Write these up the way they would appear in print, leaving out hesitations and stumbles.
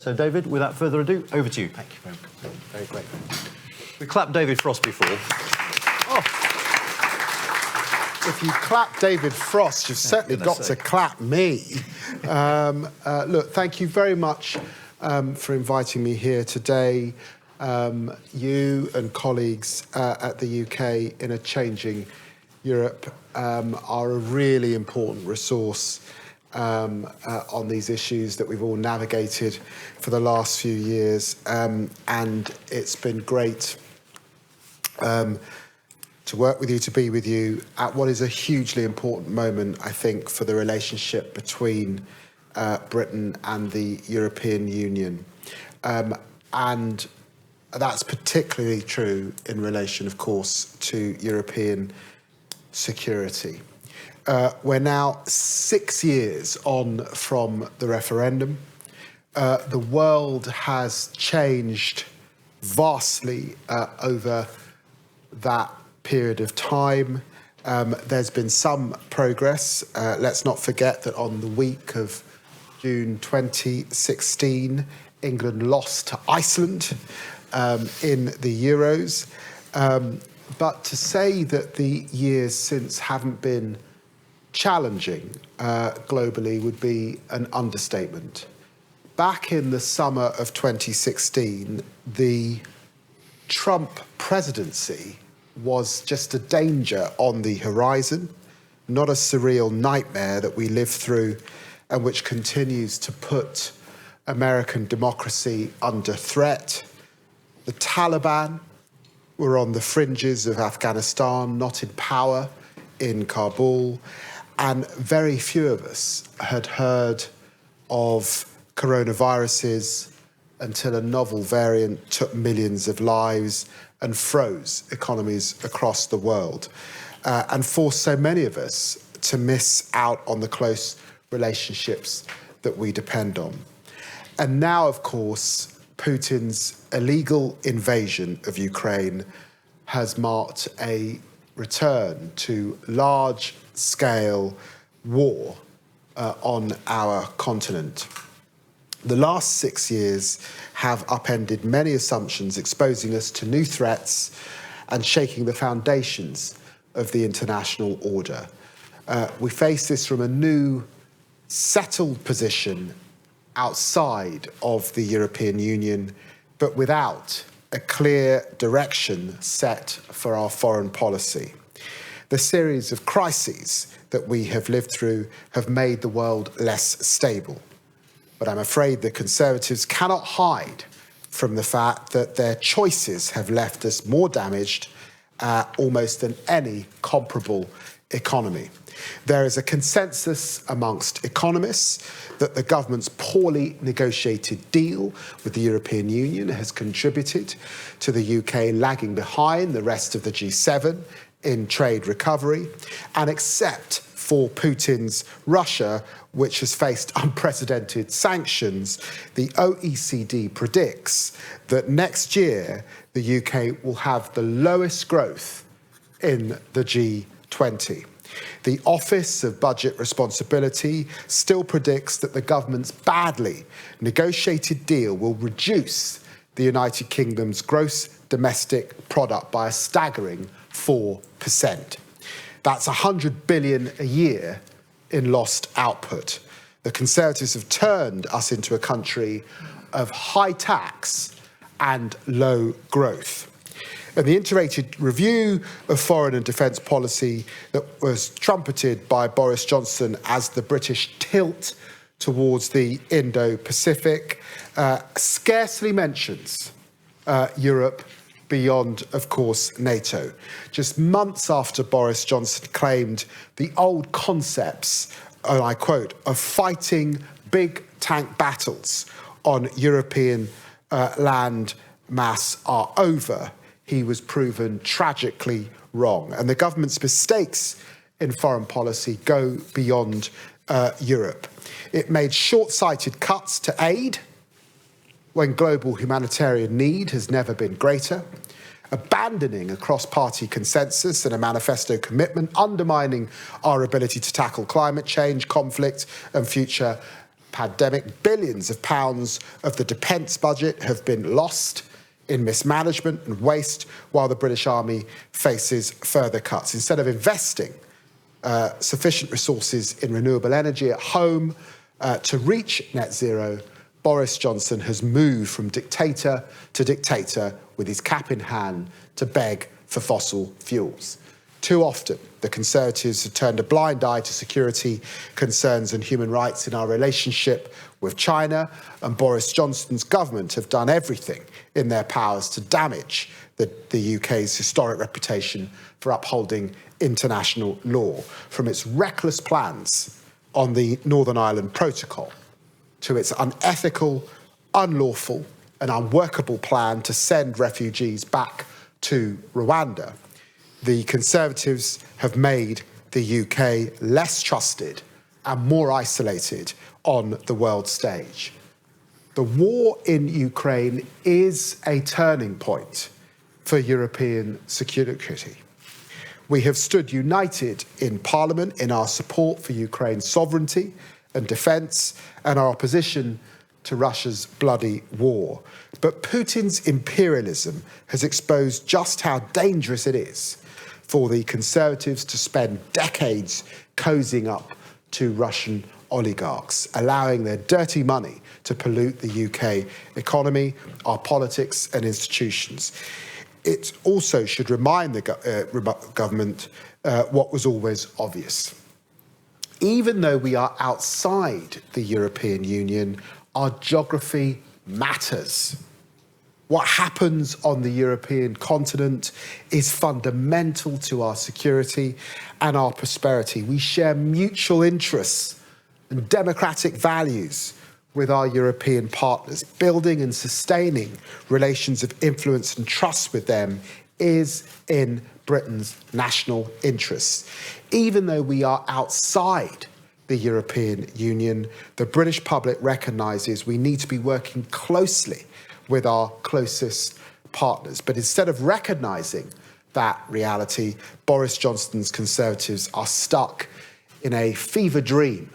So, David, without further ado, over to you. Thank you very much. Very grateful. We clapped David Frost before. Oh. If you clap David Frost, you've certainly got to clap me. Look, thank you very much for inviting me here today. You and colleagues at the UK in a changing Europe are a really important resource on these issues that we've all navigated for the last few years. And it's been great to work with you, to be with you at what is a hugely important moment, I think, for the relationship between Britain and the European Union. And that's particularly true in relation, of course, to European security. We're now 6 years on from the referendum. The world has changed vastly over that period of time. There's been some progress. Let's not forget that on the week of June 2016, England lost to Iceland in the Euros. But to say that the years since haven't been challenging globally would be an understatement. Back in the summer of 2016, the Trump presidency was just a danger on the horizon, not a surreal nightmare that we live through and which continues to put American democracy under threat. The Taliban were on the fringes of Afghanistan, not in power in Kabul, and very few of us had heard of coronaviruses until a novel variant took millions of lives and froze economies across the world, and forced so many of us to miss out on the close relationships that we depend on. And now, of course, Putin's illegal invasion of Ukraine has marked a return to large-scale war on our continent. The last 6 years have upended many assumptions, exposing us to new threats and shaking the foundations of the international order. We face this from a new, settled position outside of the European Union, but without a clear direction set for our foreign policy. The series of crises that we have lived through have made the world less stable. But I'm afraid the Conservatives cannot hide from the fact that their choices have left us more damaged almost than any comparable economy. There is a consensus amongst economists that the government's poorly negotiated deal with the European Union has contributed to the UK lagging behind the rest of the G7 in trade recovery, and except for Putin's Russia, which has faced unprecedented sanctions, the OECD predicts that next year the UK will have the lowest growth in the G20. The Office of Budget Responsibility still predicts that the government's badly negotiated deal will reduce the United Kingdom's gross domestic product by a staggering 4%. That's 100 billion a year in lost output. The Conservatives have turned us into a country of high tax and low growth. And the integrated review of foreign and defence policy that was trumpeted by Boris Johnson as the British tilt towards the Indo-Pacific scarcely mentions Europe beyond, of course, NATO. Just months after Boris Johnson claimed the old concepts, and I quote, of fighting big tank battles on European land mass are over, he was proven tragically wrong. And the government's mistakes in foreign policy go beyond Europe. It made short-sighted cuts to aid when global humanitarian need has never been greater, abandoning a cross-party consensus and a manifesto commitment, undermining our ability to tackle climate change, conflict and future pandemic. Billions of pounds of the defence budget have been lost in mismanagement and waste, while the British Army faces further cuts. Instead of investing sufficient resources in renewable energy at home to reach net zero, Boris Johnson has moved from dictator to dictator with his cap in hand to beg for fossil fuels. Too often, the Conservatives have turned a blind eye to security concerns and human rights in our relationship with China, and Boris Johnson's government have done everything in their powers to damage the UK's historic reputation for upholding international law, from its reckless plans on the Northern Ireland Protocol to its unethical, unlawful and unworkable plan to send refugees back to Rwanda. The Conservatives have made the UK less trusted and more isolated on the world stage. The war in Ukraine is a turning point for European security. We have stood united in Parliament in our support for Ukraine's sovereignty and defence and our opposition to Russia's bloody war. But Putin's imperialism has exposed just how dangerous it is for the Conservatives to spend decades cozying up to Russian oligarchs, allowing their dirty money to pollute the UK economy, our politics and institutions. It also should remind the government what was always obvious. Even though we are outside the European Union, our geography matters. What happens on the European continent is fundamental to our security and our prosperity. We share mutual interests and democratic values with our European partners. Building and sustaining relations of influence and trust with them is in Britain's national interests. Even though we are outside the European Union, the British public recognises we need to be working closely with our closest partners. But instead of recognising that reality, Boris Johnson's Conservatives are stuck in a fever dream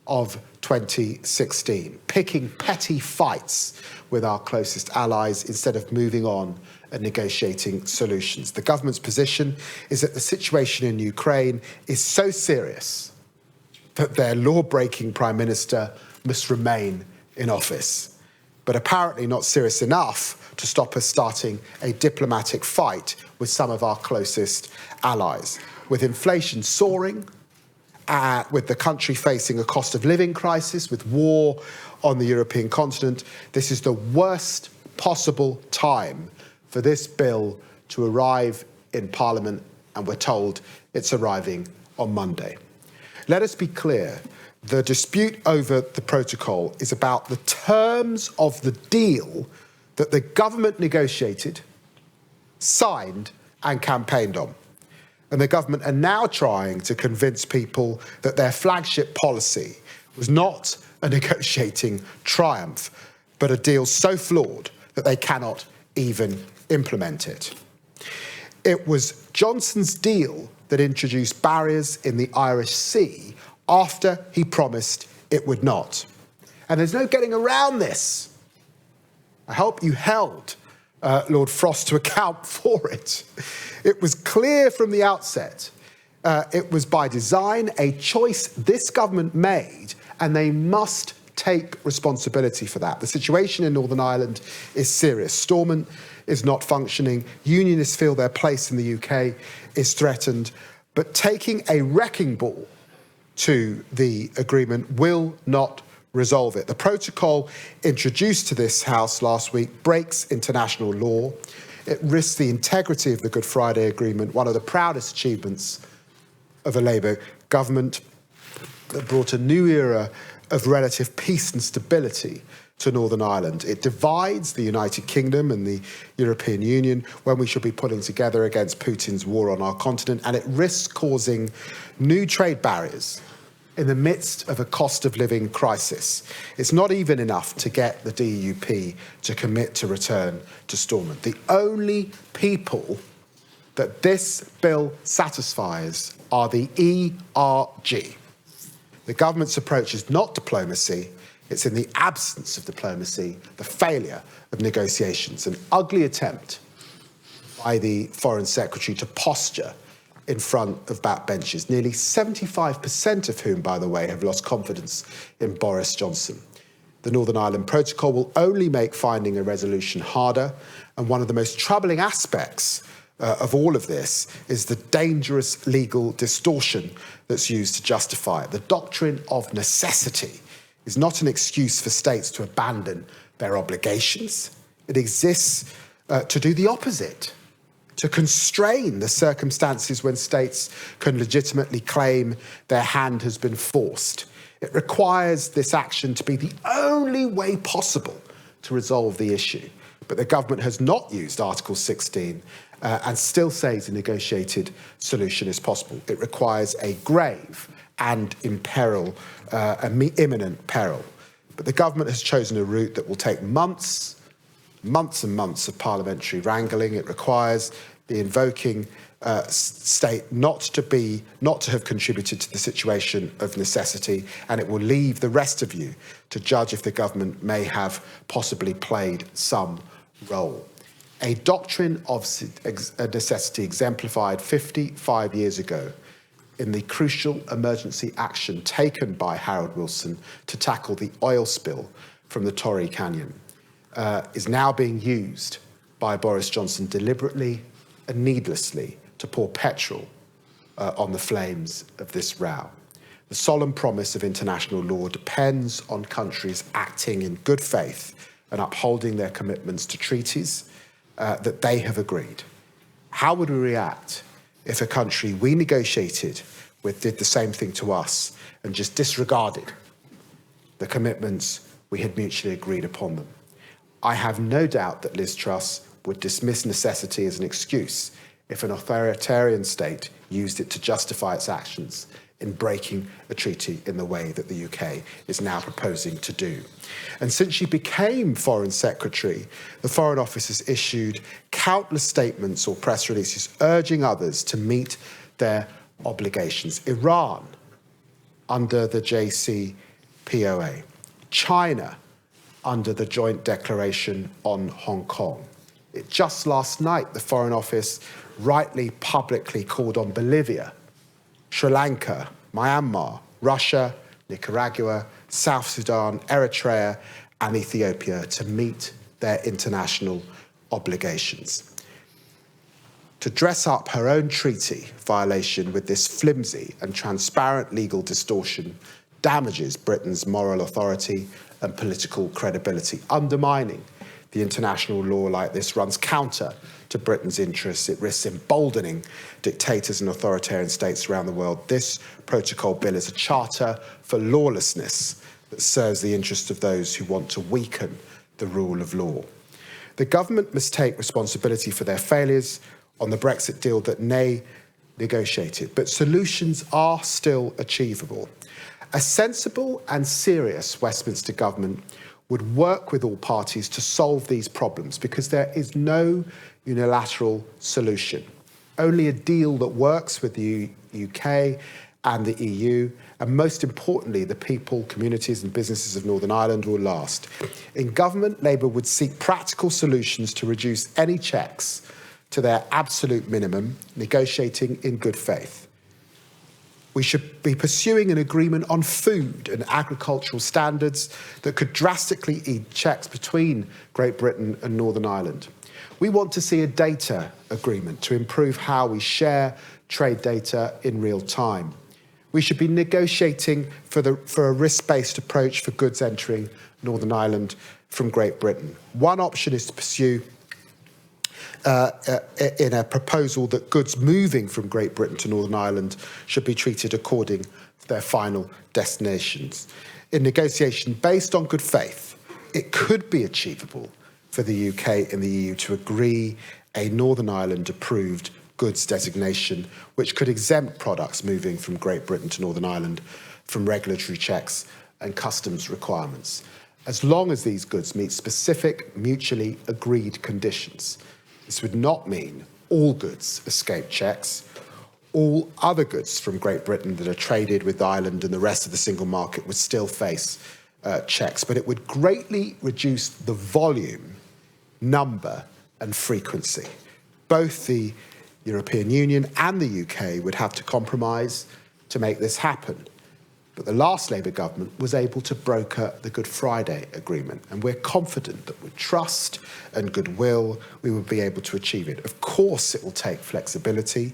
of 2016, picking petty fights with our closest allies instead of moving on and negotiating solutions. The government's position is that the situation in Ukraine is so serious that their law-breaking Prime Minister must remain in office, but apparently not serious enough to stop us starting a diplomatic fight with some of our closest allies. With inflation soaring, with the country facing a cost of living crisis, with war on the European continent, this is the worst possible time for this bill to arrive in Parliament, and we're told it's arriving on Monday. Let us be clear, the dispute over the protocol is about the terms of the deal that the government negotiated, signed and campaigned on. And the government are now trying to convince people that their flagship policy was not a negotiating triumph, but a deal so flawed that they cannot even implement it. It was Johnson's deal that introduced barriers in the Irish Sea after he promised it would not. And there's no getting around this. I hope you held Lord Frost to account for it. It was clear from the outset. It was by design a choice this government made, and they must take responsibility for that. The situation in Northern Ireland is serious. Stormont is not functioning. Unionists feel their place in the UK is threatened. But taking a wrecking ball to the agreement will not resolve it. The protocol introduced to this House last week breaks international law. It risks the integrity of the Good Friday Agreement, one of the proudest achievements of a Labour government that brought a new era of relative peace and stability to Northern Ireland. It divides the United Kingdom and the European Union when we should be pulling together against Putin's war on our continent, and it risks causing new trade barriers in the midst of a cost of living crisis. It's not even enough to get the DUP to commit to return to Stormont. The only people that this bill satisfies are the ERG, The government's approach is not diplomacy. It's in the absence of diplomacy, the failure of negotiations, an ugly attempt by the Foreign Secretary to posture in front of backbenchers, nearly 75% of whom, by the way, have lost confidence in Boris Johnson. The Northern Ireland Protocol will only make finding a resolution harder, and one of the most troubling aspects of all of this is the dangerous legal distortion that's used to justify it. The doctrine of necessity is not an excuse for states to abandon their obligations. It exists to do the opposite, to constrain the circumstances when states can legitimately claim their hand has been forced. It requires this action to be the only way possible to resolve the issue. But the government has not used Article 16 and still says a negotiated solution is possible. It requires a grave and imminent peril. But the government has chosen a route that will take months and months of parliamentary wrangling. It requires the invoking state not to have contributed to the situation of necessity, and it will leave the rest of you to judge if the government may have possibly played some role. A doctrine of necessity exemplified 55 years ago in the crucial emergency action taken by Harold Wilson to tackle the oil spill from the Torrey Canyon, is now being used by Boris Johnson deliberately and needlessly to pour petrol on the flames of this row. The solemn promise of international law depends on countries acting in good faith and upholding their commitments to treaties that they have agreed. How would we react if a country we negotiated with did the same thing to us and just disregarded the commitments we had mutually agreed upon them? I have no doubt that Liz Truss would dismiss necessity as an excuse if an authoritarian state used it to justify its actions in breaking a treaty in the way that the UK is now proposing to do. And since she became Foreign Secretary, the Foreign Office has issued countless statements or press releases urging others to meet their obligations. Iran, under the JCPOA. China, under the Joint Declaration on Hong Kong. Just last night, the Foreign Office rightly publicly called on Bolivia, Sri Lanka, Myanmar, Russia, Nicaragua, South Sudan, Eritrea, and Ethiopia to meet their international obligations. To dress up her own treaty violation with this flimsy and transparent legal distortion damages Britain's moral authority and political credibility. Undermining the international law like this runs counter to Britain's interests. It risks emboldening dictators and authoritarian states around the world. This protocol bill is a charter for lawlessness that serves the interests of those who want to weaken the rule of law. The government must take responsibility for their failures on the Brexit deal that they negotiated, but solutions are still achievable. A sensible and serious Westminster government would work with all parties to solve these problems because there is no unilateral solution. Only a deal that works with the UK and the EU, and most importantly, the people, communities and businesses of Northern Ireland will last. In government, Labour would seek practical solutions to reduce any checks to their absolute minimum, negotiating in good faith. We should be pursuing an agreement on food and agricultural standards that could drastically ease checks between Great Britain and Northern Ireland. We want to see a data agreement to improve how we share trade data in real time. We should be negotiating for a risk-based approach for goods entering Northern Ireland from Great Britain. One option is to pursue in a proposal that goods moving from Great Britain to Northern Ireland should be treated according to their final destinations. In negotiation based on good faith, it could be achievable for the UK and the EU to agree a Northern Ireland approved goods designation, which could exempt products moving from Great Britain to Northern Ireland from regulatory checks and customs requirements, as long as these goods meet specific mutually agreed conditions. This would not mean all goods escape checks all other goods from Great Britain that are traded with Ireland and the rest of the single market would still face checks, but it would greatly reduce the volume, number and frequency. Both the European Union and the UK would have to compromise to make this happen. But the last Labour government was able to broker the Good Friday Agreement, and we're confident that with trust and goodwill, we will be able to achieve it. Of course, it will take flexibility,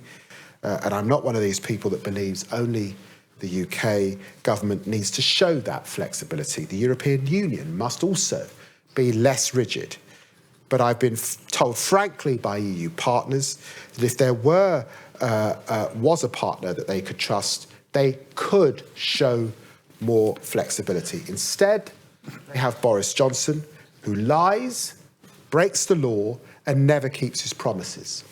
and I'm not one of these people that believes only the UK government needs to show that flexibility. The European Union must also be less rigid. But I've been told, frankly, by EU partners that if there was a partner that they could trust, they could show more flexibility. Instead, they have Boris Johnson, who lies, breaks the law, and never keeps his promises.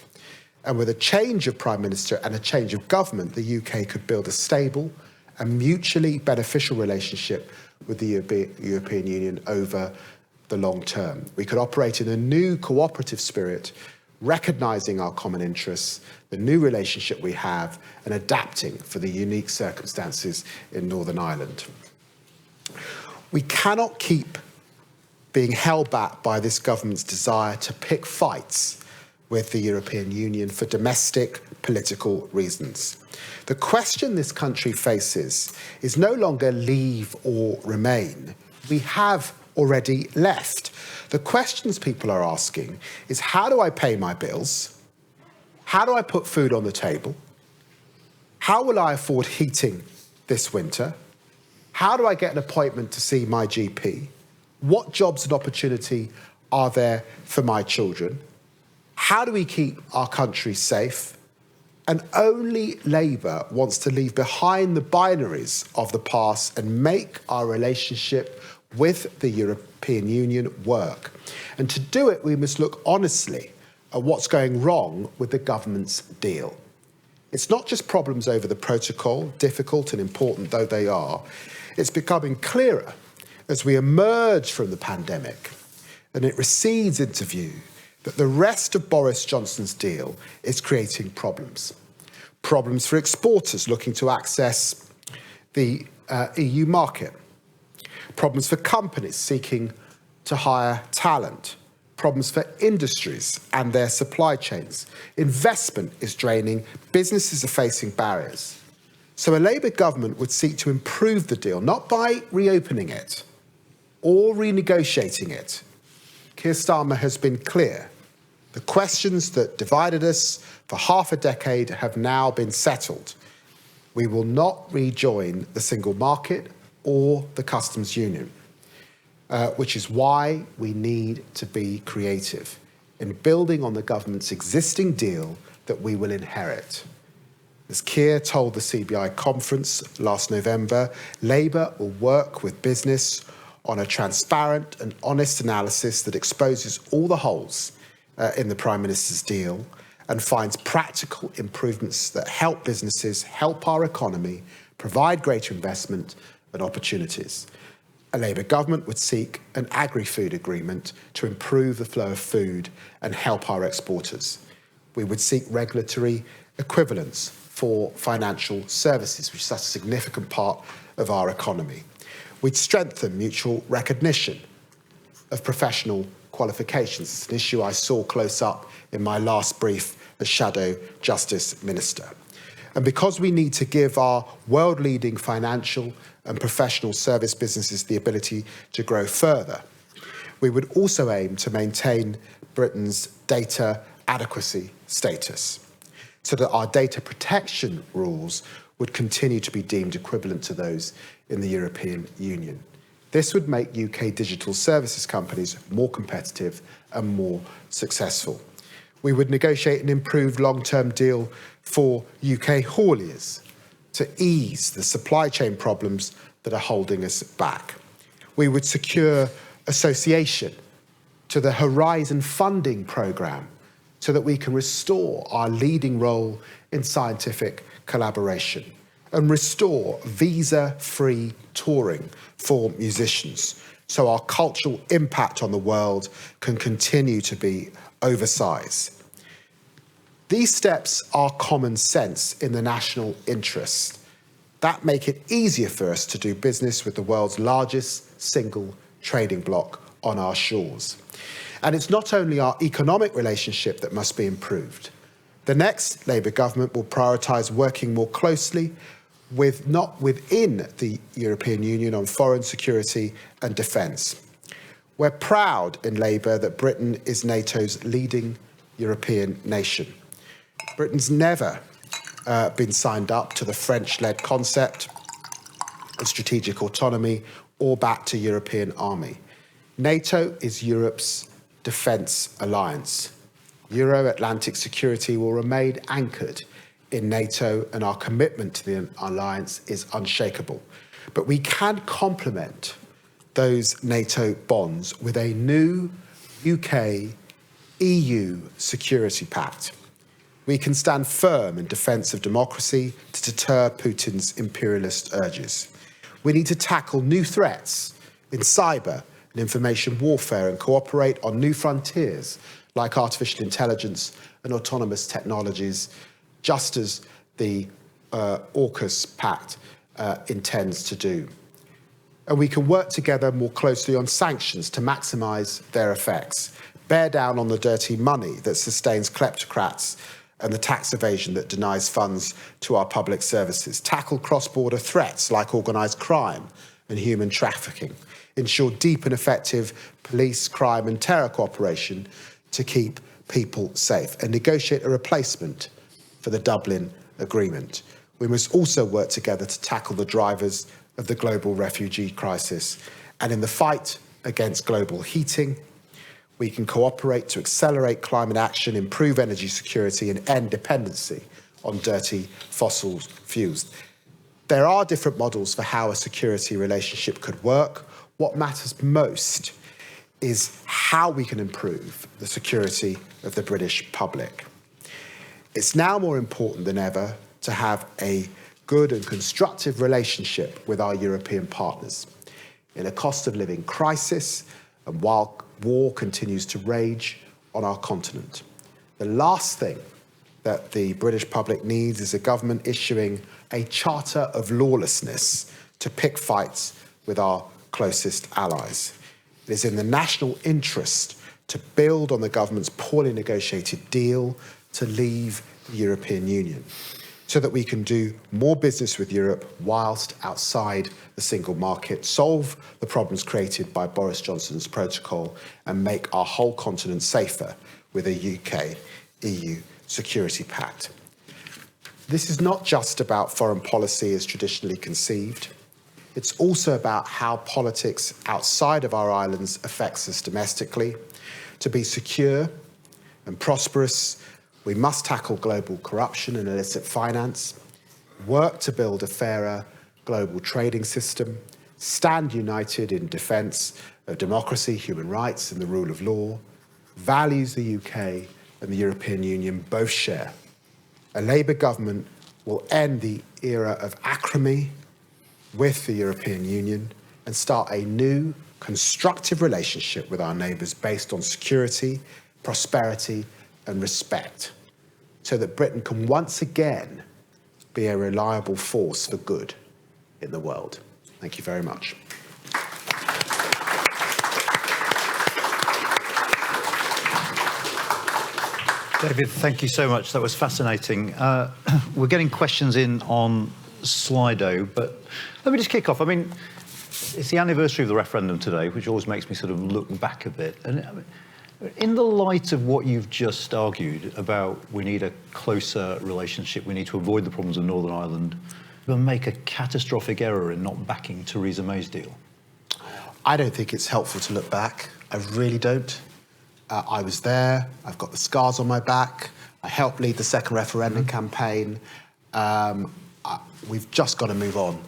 And with a change of Prime Minister and a change of government, the UK could build a stable and mutually beneficial relationship with the European Union over the long term. We could operate in a new cooperative spirit, recognising our common interests, the new relationship we have, and adapting for the unique circumstances in Northern Ireland. We cannot keep being held back by this government's desire to pick fights with the European Union for domestic political reasons. The question this country faces is no longer leave or remain. We have already left. The questions people are asking is, how do I pay my bills? How do I put food on the table? How will I afford heating this winter? How do I get an appointment to see my GP? What jobs and opportunity are there for my children? How do we keep our country safe? And only Labour wants to leave behind the binaries of the past and make our relationship with the European Union work. And to do it, we must look honestly at what's going wrong with the government's deal. It's not just problems over the protocol, difficult and important though they are. It's becoming clearer as we emerge from the pandemic and it recedes into view that the rest of Boris Johnson's deal is creating problems. Problems for exporters looking to access the EU market. Problems for companies seeking to hire talent. Problems for industries and their supply chains. Investment is draining. Businesses are facing barriers. So a Labour government would seek to improve the deal, not by reopening it or renegotiating it. Keir Starmer has been clear. The questions that divided us for half a decade have now been settled. We will not rejoin the single market or the customs union, which is why we need to be creative in building on the government's existing deal that we will inherit. As Keir told the CBI conference last November, Labour will work with business on a transparent and honest analysis that exposes all the holes in the Prime Minister's deal and finds practical improvements that help businesses, help our economy, provide greater investment and opportunities. A Labour government would seek an agri-food agreement to improve the flow of food and help our exporters. We would seek regulatory equivalence for financial services, which is such a significant part of our economy. We'd strengthen mutual recognition of professional qualifications. It's an issue I saw close up in my last brief as Shadow Justice Minister. And because we need to give our world-leading financial and professional service businesses the ability to grow further, we would also aim to maintain Britain's data adequacy status so that our data protection rules would continue to be deemed equivalent to those in the European Union. This would make UK digital services companies more competitive and more successful. We would negotiate an improved long-term deal for UK hauliers to ease the supply chain problems that are holding us back. We would secure association to the Horizon funding programme so that we can restore our leading role in scientific collaboration and restore visa-free touring for musicians so our cultural impact on the world can continue to be oversized. These steps are common sense in the national interest. That make it easier for us to do business with the world's largest single trading bloc on our shores. And it's not only our economic relationship that must be improved. The next Labour government will prioritise working more closely not within the European Union on foreign security and defence. We're proud in Labour that Britain is NATO's leading European nation. Britain's never been signed up to the French-led concept of strategic autonomy or back to European army. NATO is Europe's defence alliance. Euro-Atlantic security will remain anchored in NATO, and our commitment to the alliance is unshakable. But we can complement those NATO bonds with a new UK-EU security pact. We can stand firm in defence of democracy to deter Putin's imperialist urges. We need to tackle new threats in cyber and information warfare and cooperate on new frontiers like artificial intelligence and autonomous technologies, just as the AUKUS Pact intends to do. And we can work together more closely on sanctions to maximise their effects, bear down on the dirty money that sustains kleptocrats and the tax evasion that denies funds to our public services, tackle cross-border threats like organised crime and human trafficking, ensure deep and effective police, crime and terror cooperation to keep people safe, and negotiate a replacement for the Dublin Agreement. We must also work together to tackle the drivers of the global refugee crisis. And in the fight against global heating, we can cooperate to accelerate climate action, improve energy security and end dependency on dirty fossil fuels. There are different models for how a security relationship could work. What matters most is how we can improve the security of the British public. It's now more important than ever to have a good and constructive relationship with our European partners. In a cost of living crisis and while war continues to rage on our continent, the last thing that the British public needs is a government issuing a charter of lawlessness to pick fights with our closest allies. It is in the national interest to build on the government's poorly negotiated deal to leave the European Union, so that we can do more business with Europe whilst outside the single market, solve the problems created by Boris Johnson's protocol and make our whole continent safer with a UK-EU security pact. This is not just about foreign policy as traditionally conceived. It's also about how politics outside of our islands affects us domestically. To be secure and prosperous, we must tackle global corruption and illicit finance, work to build a fairer global trading system, stand united in defence of democracy, human rights and the rule of law, values the UK and the European Union both share. A Labour government will end the era of acrimony with the European Union and start a new, constructive relationship with our neighbours based on security, prosperity and respect, so that Britain can once again be a reliable force for good in the world. Thank you very much. David, thank you so much. That was fascinating. We're getting questions in on Slido, but let me just kick off. I mean, it's the anniversary of the referendum today, which always makes me sort of look back a bit. And I mean, in the light of what you've just argued about we need a closer relationship, we need to avoid the problems of Northern Ireland, we'll make a catastrophic error in not backing Theresa May's deal. I don't think it's helpful to look back. I really don't. I was there. I've got the scars on my back. I helped lead the second referendum campaign. We've just got to move on.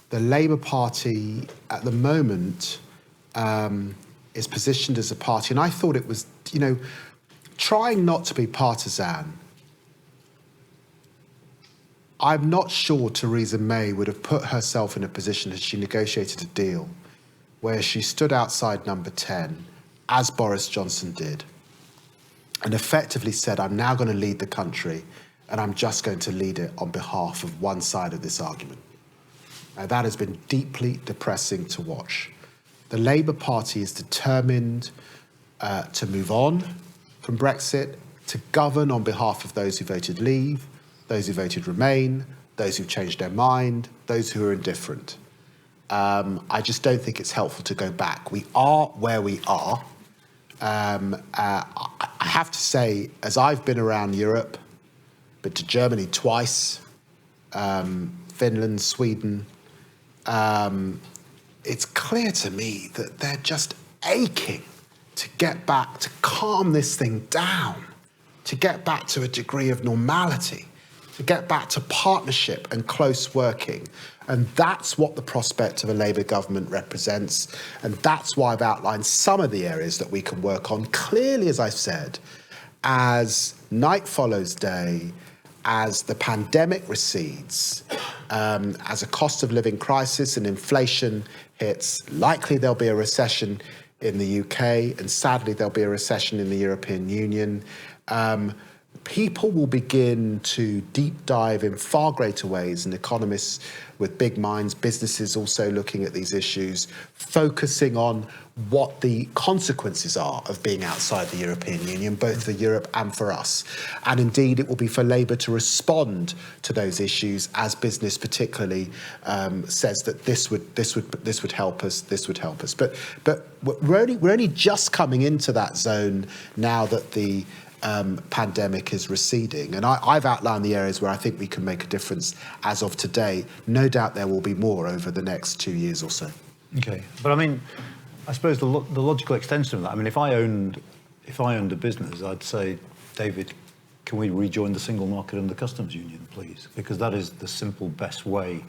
The Labour Party at the moment is positioned as a party, and I thought it was, you know, trying not to be partisan. I'm not sure Theresa May would have put herself in a position as she negotiated a deal where she stood outside number 10, as Boris Johnson did, and effectively said, I'm now going to lead the country, and I'm just going to lead it on behalf of one side of this argument. Now, that has been deeply depressing to watch. The Labour Party is determined to move on from Brexit, to govern on behalf of those who voted leave, those who voted remain, those who've changed their mind, those who are indifferent. I just don't think it's helpful to go back. We are where we are. I have to say, as I've been around Europe, been to Germany twice, Finland, Sweden, it's clear to me that they're just aching to get back, to calm this thing down, to get back to a degree of normality, to get back to partnership and close working. And that's what the prospect of a Labour government represents. And that's why I've outlined some of the areas that we can work on. Clearly, as I've said, as night follows day, as the pandemic recedes, as a cost of living crisis and inflation hits, likely there'll be a recession in the UK, and sadly there'll be a recession in the European Union. People will begin to deep dive in far greater ways, and economists with big minds, businesses also looking at these issues, focusing on what the consequences are of being outside the European Union, both for Europe and for us. And indeed, it will be for Labour to respond to those issues, as business particularly says that this would help us. This would help us. But we're only just coming into that zone now that the pandemic is receding. And I've outlined the areas where I think we can make a difference as of today. No doubt there will be more over the next 2 years or so. Okay, but I mean, I suppose the logical extension of that, I mean, if I owned a business, I'd say, David, can we rejoin the single market and the customs union, please? Because that is the simple best way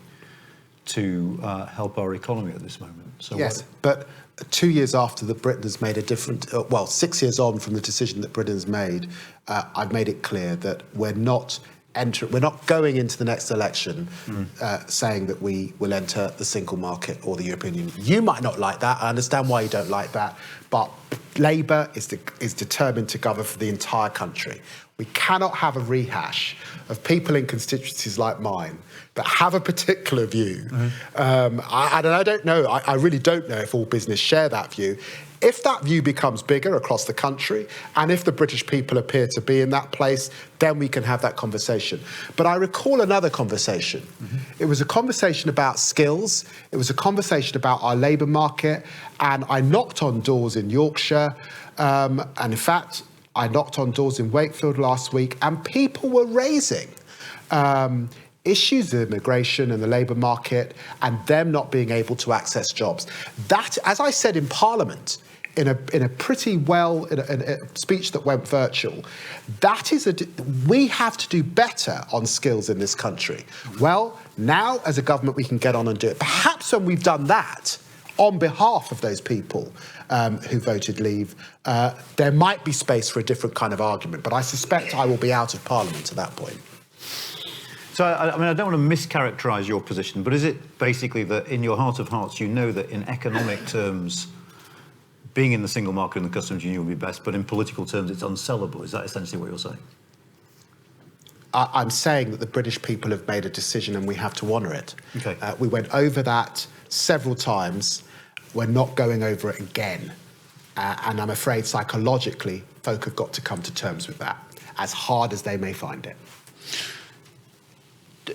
to help our economy at this moment. So yes, but 2 years after that Britain has made a different, 6 years on from the decision that Britain has made, I've made it clear that we're not going into the next election saying that we will enter the single market or the European Union. You might not like that. I understand why you don't like that, but Labour is determined to govern for the entire country. We cannot have a rehash of people in constituencies like mine that have a particular view. I don't know. I really don't know if all business share that view. If that view becomes bigger across the country, and if the British people appear to be in that place, then we can have that conversation. But I recall another conversation. It was a conversation about skills. It was a conversation about our labour market. And I knocked on doors in Yorkshire. And in fact, I knocked on doors in Wakefield last week, and people were raising issues of immigration and the labour market and them not being able to access jobs. That, as I said in Parliament, in a speech that went virtual, we have to do better on skills in this country. Well, now as a government we can get on and do it. Perhaps when we've done that, on behalf of those people who voted leave, there might be space for a different kind of argument. But I suspect I will be out of Parliament at that point. So, I mean, I don't want to mischaracterise your position, but is it basically that in your heart of hearts you know that in economic terms being in the single market and the customs union will be best, but in political terms it's unsellable? Is that essentially what you're saying? I'm saying that the British people have made a decision and we have to honour it. Okay. We went over that several times. We're not going over it again. And I'm afraid psychologically, folk have got to come to terms with that, as hard as they may find it.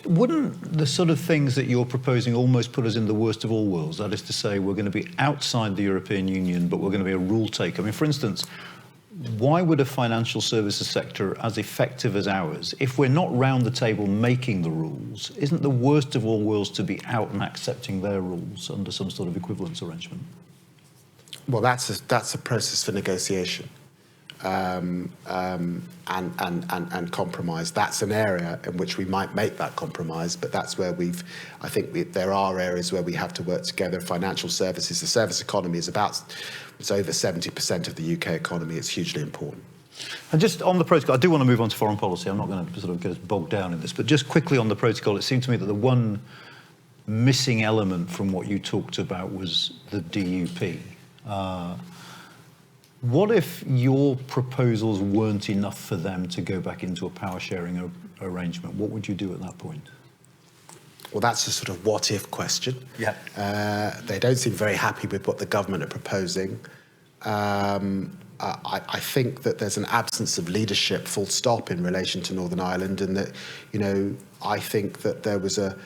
Wouldn't the sort of things that you're proposing almost put us in the worst of all worlds? That is to say, we're going to be outside the European Union, but we're going to be a rule taker. I mean, for instance, why would a financial services sector as effective as ours, if we're not round the table making the rules, isn't the worst of all worlds to be out and accepting their rules under some sort of equivalence arrangement? Well, that's a process for negotiation. And compromise. That's an area in which we might make that compromise, but that's where there are areas where we have to work together. Financial services, the service economy it's over 70% of the UK economy. It's hugely important. And just on the protocol, I do want to move on to foreign policy. I'm not going to sort of get us bogged down in this, but just quickly on the protocol, it seemed to me that the one missing element from what you talked about was the DUP. What if your proposals weren't enough for them to go back into a power sharing arrangement? What would you do at that point? Well, that's a sort of what-if question. Yeah. They don't seem very happy with what the government are proposing. I think that there's an absence of leadership, full stop, in relation to Northern Ireland, and that, I think that there was a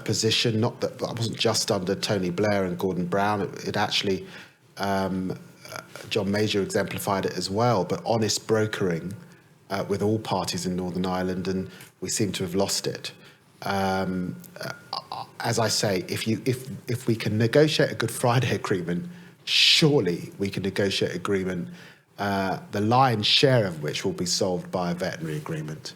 position, not that wasn't just under Tony Blair and Gordon Brown. It actually, John Major exemplified it as well, but honest brokering with all parties in Northern Ireland, and we seem to have lost it. As I say, if we can negotiate a Good Friday agreement, surely we can negotiate agreement, the lion's share of which will be solved by a veterinary agreement,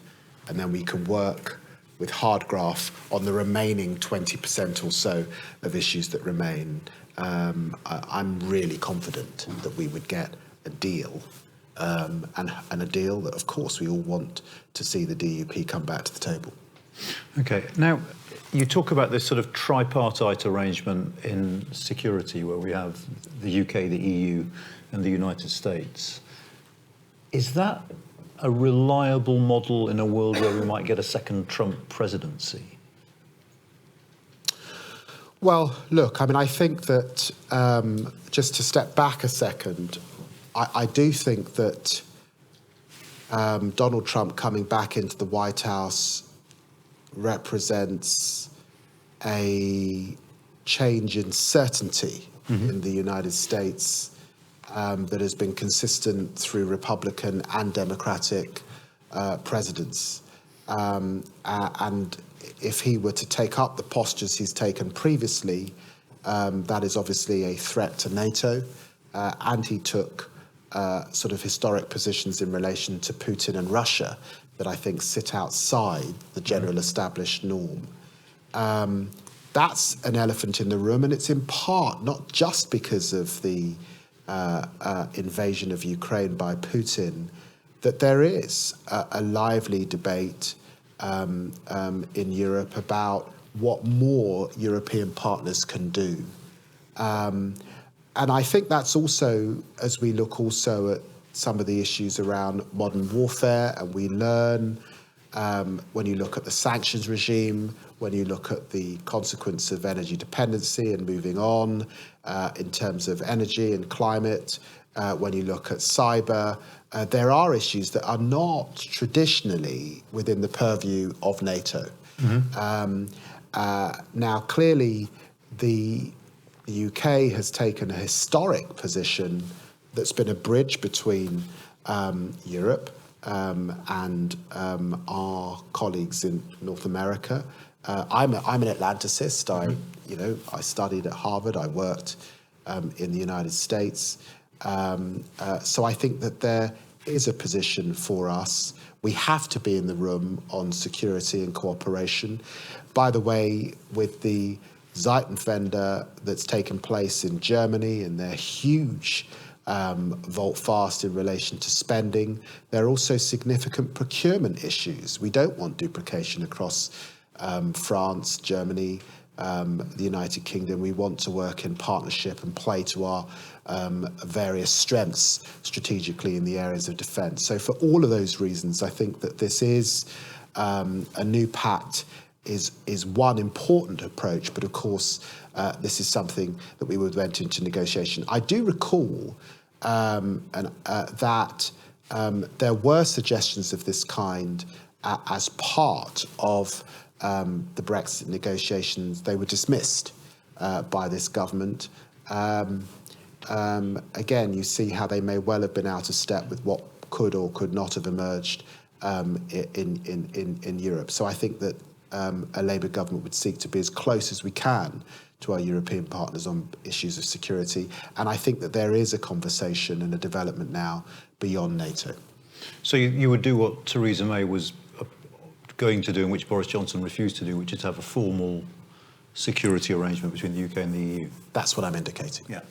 and then we can work with Hardgraph on the remaining 20% or so of issues that remain. I'm really confident that we would get a deal, and a deal that, of course, we all want to see the DUP come back to the table. Okay, now you talk about this sort of tripartite arrangement in security where we have the UK, the EU and the United States. Is that a reliable model in a world where we might get a second Trump presidency? Well, look, I think that, just to step back a second, I do think that Donald Trump coming back into the White House represents a change in certainty in the United States that has been consistent through Republican and Democratic presidents. And if he were to take up the postures he's taken previously, that is obviously a threat to NATO, and he took sort of historic positions in relation to Putin and Russia that I think sit outside the general established norm. That's an elephant in the room, and it's in part not just because of the invasion of Ukraine by Putin, that there is a lively debate in Europe about what more European partners can do. And I think that's also, as we look also at some of the issues around modern warfare, and we learn when you look at the sanctions regime, when you look at the consequence of energy dependency and moving on in terms of energy and climate, when you look at cyber, there are issues that are not traditionally within the purview of NATO. Now, clearly, the UK has taken a historic position that's been a bridge between Europe and our colleagues in North America. I'm an Atlanticist. I studied at Harvard. I worked in the United States. So I think that there is a position for us. We have to be in the room on security and cooperation. By the way, with the Zeitenwende that's taken place in Germany and their huge volte-face in relation to spending, there are also significant procurement issues. We don't want duplication across France, Germany, the United Kingdom. We want to work in partnership and play to our various strengths strategically in the areas of defence. So for all of those reasons, I think that this is a new pact is one important approach, but of course this is something that we would went into negotiation. I do recall that there were suggestions of this kind as part of the Brexit negotiations. They were dismissed by this government. Again, you see how they may well have been out of step with what could or could not have emerged in Europe. So I think that a Labour government would seek to be as close as we can to our European partners on issues of security. And I think that there is a conversation and a development now beyond NATO. So you would do what Theresa May was going to do and which Boris Johnson refused to do, which is to have a formal security arrangement between the UK and the EU. That's what I'm indicating. Yeah.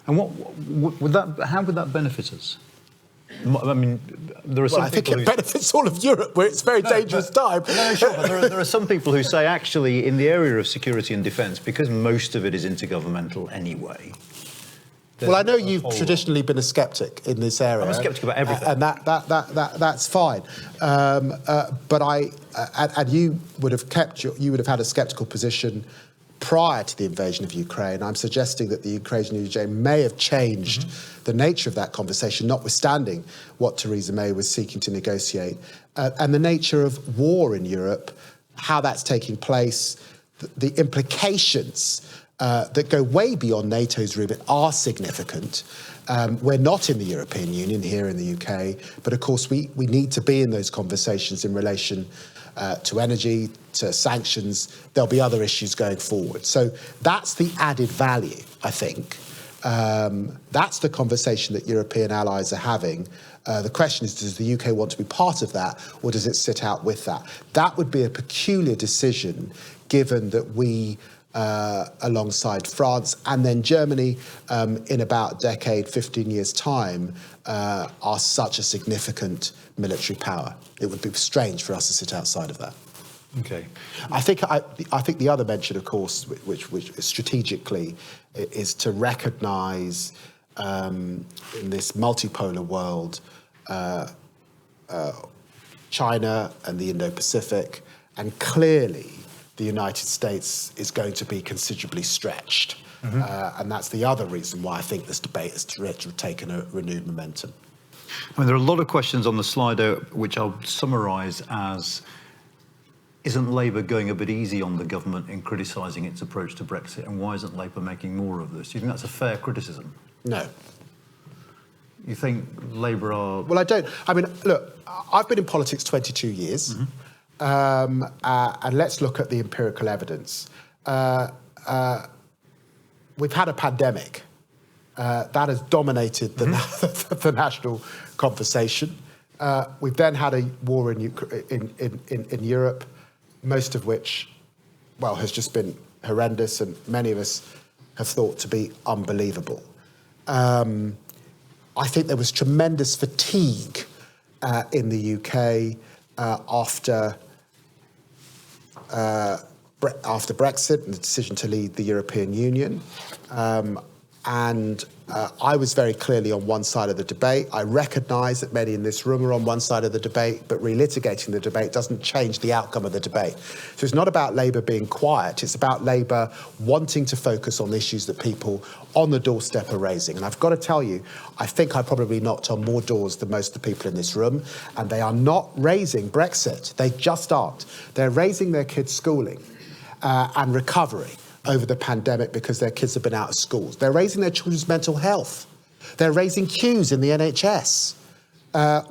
And how would that benefit us? I mean, there are some I think people it benefits all of Europe, where it's a very dangerous time. No, sure, but there are some people who say, actually, in the area of security and defence, because most of it is intergovernmental anyway, Well, I know you've traditionally been a sceptic in this area. I'm a sceptic about everything, and that's fine. But and you would have had a sceptical position prior to the invasion of Ukraine. I'm suggesting that the invasion of Ukraine may have changed the nature of that conversation, notwithstanding what Theresa May was seeking to negotiate, and the nature of war in Europe, how that's taking place, the implications that go way beyond NATO's remit are significant. We're not in the European Union here in the UK, but of course we need to be in those conversations in relation to energy, to sanctions. There'll be other issues going forward. So that's the added value, I think. That's the conversation that European allies are having. The question is, does the UK want to be part of that, or does it sit out with that? That would be a peculiar decision, given that we, alongside France and then Germany, in about a decade, 15 years' time, are such a significant military power. It would be strange for us to sit outside of that. Okay. I think the other mention, of course, which strategically is to recognise in this multipolar world, China and the Indo-Pacific, and clearly the United States is going to be considerably stretched. And that's the other reason why I think this debate has taken a renewed momentum. I mean, there are a lot of questions on the Slido, which I'll summarise as, isn't Labour going a bit easy on the government in criticising its approach to Brexit, and why isn't Labour making more of this? Do you think that's a fair criticism? No. You think Labour are... Well, I don't. I mean, look, I've been in politics 22 years, and let's look at the empirical evidence. We've had a pandemic. That has dominated the national conversation. We've then had a war in Europe, most of which, well, has just been horrendous, and many of us have thought to be unbelievable. I think there was tremendous fatigue in the UK after Brexit and the decision to leave the European Union. And I was very clearly on one side of the debate. I recognise that many in this room are on one side of the debate, but relitigating the debate doesn't change the outcome of the debate. So it's not about Labour being quiet, it's about Labour wanting to focus on issues that people on the doorstep are raising. And I've got to tell you, I think I probably knocked on more doors than most of the people in this room, and they are not raising Brexit. They just aren't. They're raising their kids' schooling and recovery over the pandemic because their kids have been out of schools. They're raising their children's mental health. They're raising queues in the NHS,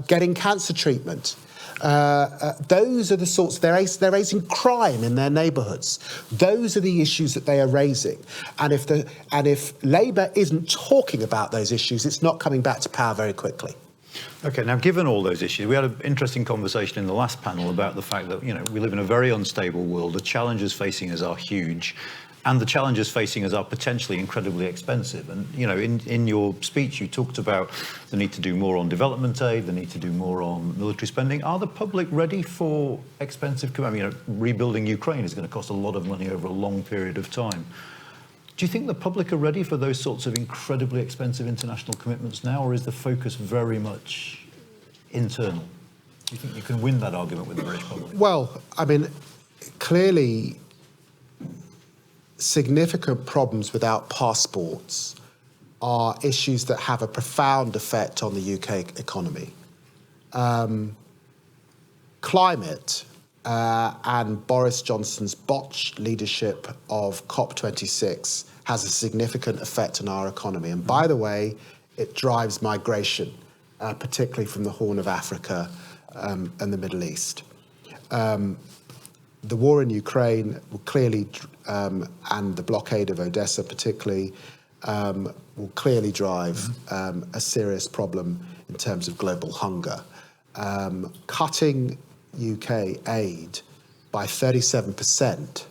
getting cancer treatment. Those are the sorts, they're raising crime in their neighbourhoods. Those are the issues that they are raising. And if Labour isn't talking about those issues, it's not coming back to power very quickly. Okay, now given all those issues, we had an interesting conversation in the last panel about the fact that, we live in a very unstable world. The challenges facing us are huge, and the challenges facing us are potentially incredibly expensive. And, in your speech, you talked about the need to do more on development aid, the need to do more on military spending. Are the public ready for expensive, rebuilding Ukraine is going to cost a lot of money over a long period of time. Do you think the public are ready for those sorts of incredibly expensive international commitments now, or is the focus very much internal? Do you think you can win that argument with the British public? Well, I mean, clearly, significant problems without passports are issues that have a profound effect on the UK economy. Climate and Boris Johnson's botched leadership of COP26 has a significant effect on our economy. And by the way, it drives migration, particularly from the Horn of Africa and the Middle East. The war in Ukraine will clearly, and the blockade of Odessa particularly, will clearly drive a serious problem in terms of global hunger. Cutting UK aid by 37%,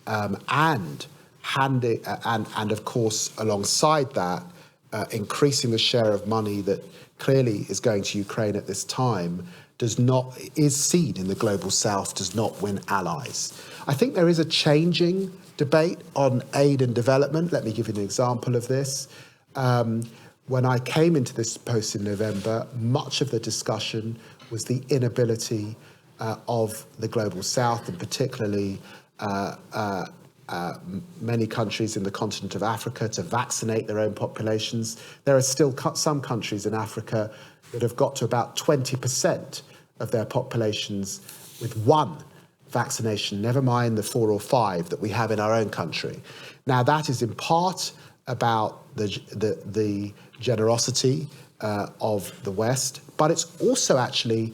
and of course alongside that, increasing the share of money that clearly is going to Ukraine at this time is seen in the global south, does not win allies. I think there is a changing debate on aid and development. Let me give you an example of this. When I came into this post in November, much of the discussion was the inability of the Global South, and particularly many countries in the continent of Africa, to vaccinate their own populations. There are still some countries in Africa that have got to about 20% of their populations with one vaccination, never mind the 4 or 5 that we have in our own country. Now, that is in part about the generosity of the West, but it's also actually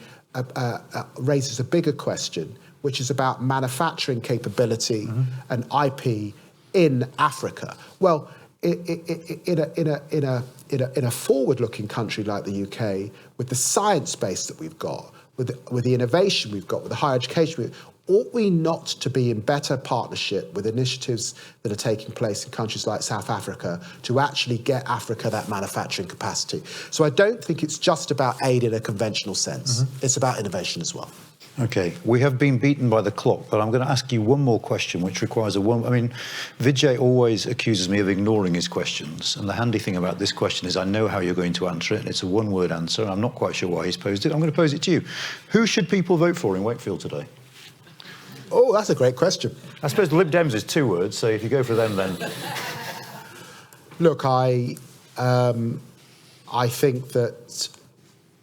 raises a bigger question, which is about manufacturing capability and IP in Africa. Well, in a forward-looking country like the UK, with the science base that we've got, with the innovation we've got, with the higher education, ought we not to be in better partnership with initiatives that are taking place in countries like South Africa to actually get Africa that manufacturing capacity? So I don't think it's just about aid in a conventional sense. It's about innovation as well. Okay, we have been beaten by the clock, but I'm going to ask you one more question, which requires Vijay always accuses me of ignoring his questions, and the handy thing about this question is I know how you're going to answer it, and it's a one-word answer, and I'm not quite sure why he's posed it. I'm going to pose it to you. Who should people vote for in Wakefield today? Oh, that's a great question. I suppose the Lib Dems is 2 words, so if you go for them, then... Look, I think that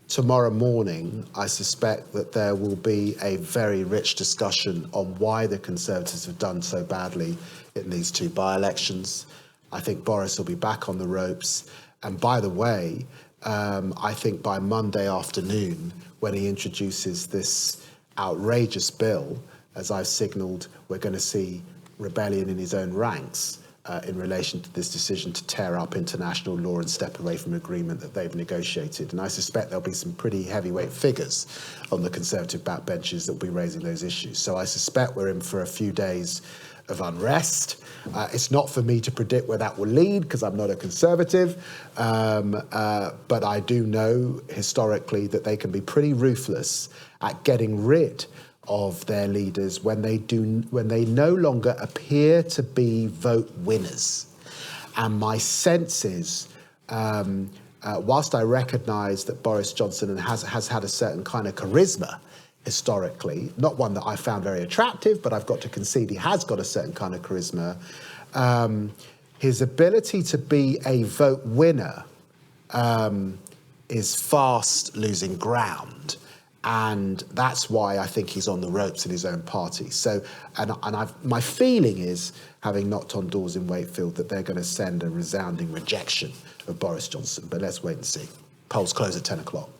tomorrow morning, I suspect that there will be a very rich discussion on why the Conservatives have done so badly in these 2 by-elections. I think Boris will be back on the ropes. And by the way, I think by Monday afternoon, when he introduces this outrageous bill, as I've signalled, we're going to see rebellion in his own ranks in relation to this decision to tear up international law and step away from an agreement that they've negotiated. And I suspect there'll be some pretty heavyweight figures on the Conservative backbenches that will be raising those issues. So I suspect we're in for a few days of unrest. It's not for me to predict where that will lead, because I'm not a Conservative, but I do know historically that they can be pretty ruthless at getting rid of their leaders when they no longer appear to be vote winners. And my sense is, whilst I recognise that Boris Johnson has had a certain kind of charisma historically, not one that I found very attractive, but I've got to concede he has got a certain kind of charisma, his ability to be a vote winner is fast losing ground. And that's why I think he's on the ropes in his own party. So, my feeling is, having knocked on doors in Wakefield, that they're going to send a resounding rejection of Boris Johnson. But let's wait and see. Polls close at 10 o'clock.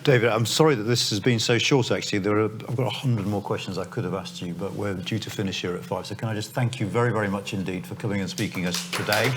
David, I'm sorry that this has been so short, actually. I've got 100 more questions I could have asked you, but we're due to finish here at 5. So can I just thank you very, very much indeed for coming and speaking to us today.